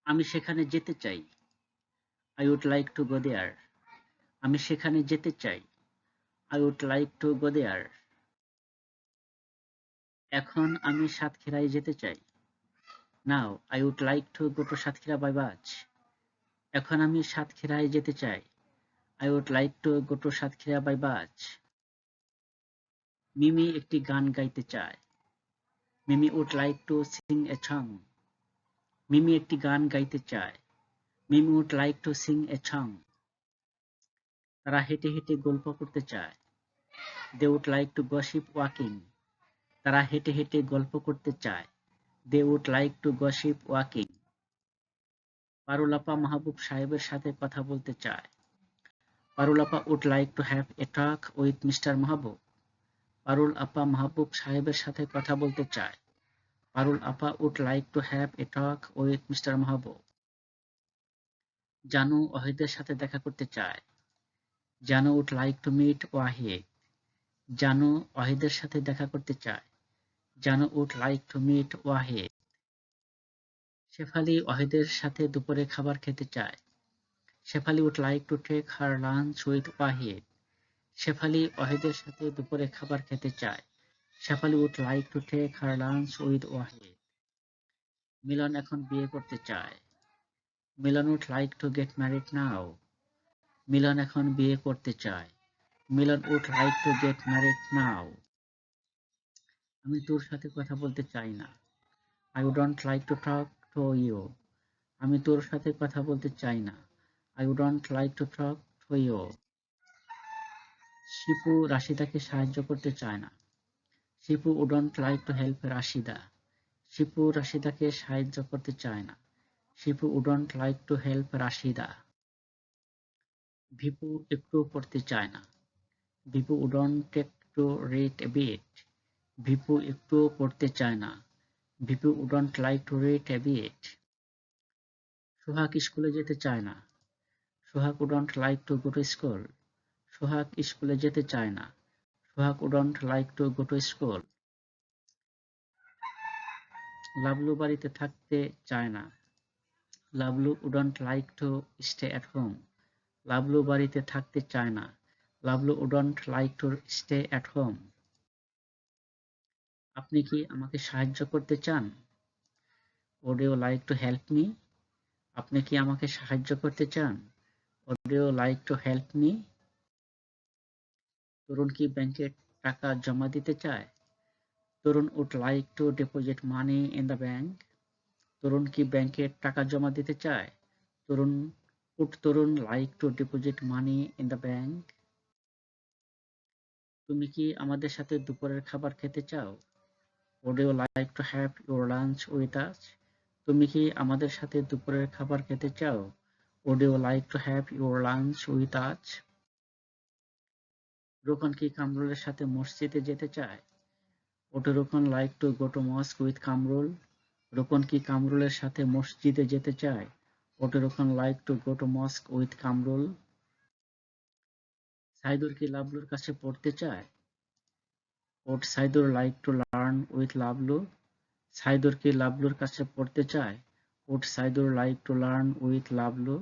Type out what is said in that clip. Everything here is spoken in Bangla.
আমি সেখানে যেতে চাই। I would like to go there. আমি সেখানে যেতে চাই। I would like to go there. এখন আমি সাতক্ষীরায় যেতে চাই। Now I would like to go to Satkira by bus. এখন আমি সাতক্ষীরায় যেতে চাই। I would like to go to Satkira by bus. মিমি একটি গান গাইতে চায়। মিমি would like to sing a song. মিমি একটি গান গাইতে চায়। মিমি would like to sing a song. তারা হেঁটে হেঁটে গল্প করতে চায়। They would like to gossip walking. তারা হেঁটে হেঁটে গল্প করতে চায়। They would like to gossip walking. পারুল আপা মাহবুব সাহেবের সাথে কথা বলতে চায়। পারুল আপা would like to have a talk with Mr. মাহবুব। পারুল আপা মাহবুব সাহেবের সাথে কথা বলতে চায়। পারুল আপা would like to have a talk with Mr. মাহবুব। জানু ওয়াহিদের সাথে দেখা করতে চায়। জানু would like to meet Wahid. জানু ওয়াহিদের সাথে দেখা করতে চায়। জানু would like to meet Wahid. Shefali ওয়াহিদের সাথে দুপুরে খাবার খেতে চায়। Shefali would like to take her lunch with Wahid. Shefali ওয়াহিদের সাথে দুপুরে খাবার খেতে চায়। Shefali would like to take her lunch with Wahid. মিলন এখন বিয়ে করতে চায়। মিলন would like to get married now. মিলন এখন বিয়ে করতে চায়। মিলন would like to get married now. আমি তোর সাথে কথা বলতে চাই না। I wouldn't like to talk to you. আমি তোর সাথে কথা বলতে চাই না। I wouldn't like to talk to you. Shipu রাশিদাকে সাহায্য করতে চায় না। Shipu wouldn't like to help Rashida. Shipu রাশিদাকে সাহায্য করতে চায় না। Shipu wouldn't like to help Rashida. ভিপু একটুও পড়তে চায় না। ভিপু wouldn't take to read a bit. ভিপু একটুও পড়তে চায় না। ভিপু wouldn't like to read a bit. সোহাগ স্কুলে যেতে চায় না। সোহাগ wouldn't like to go to school. সোহাগ স্কুলে যেতে চায় না। সোহাগ wouldn't like to go to school. Lablu বাড়িতে থাকতে চায় না। Lablu wouldn't like to stay at home. Lablu বাড়িতে থাকতে চায় না। Lablu wouldn't like to stay at home. আপনি কি আমাকে সাহায্য করতে চান? Would you like to help me? আপনি কি আমাকে সাহায্য করতে চান? Would you like to help me? তরুণ কি ব্যাংকে টাকা জমা দিতে চায়? তরুণ would like to deposit money in the bank. তরুণ কি ব্যাংকে টাকা জমা দিতে চায়? Would Tarun like to deposit money in the bank? তুমি কি আমাদের সাথে দুপুরের খাবার খেতে চাও? Would you like to have your lunch with us? তুমি কি আমাদের সাথে দুপুরের খাবার খেতে চাও? Would you like to have your lunch with us? রোকন কি কামরুলের সাথে মসজিদে যেতে চায়? Would Rokon like to go to mosque with Kamrul? রোকন কি কামরুলের সাথে মসজিদে যেতে চায়? Would Rokon like to go to mosque with Kamrul? Saidur কি লাবলুর কাছে পড়তে চায়? Would Saidur like to learn with Lablu? Saidur কি লাবলুর কাছে পড়তে চায়? Would Saidur like to learn with Lablu?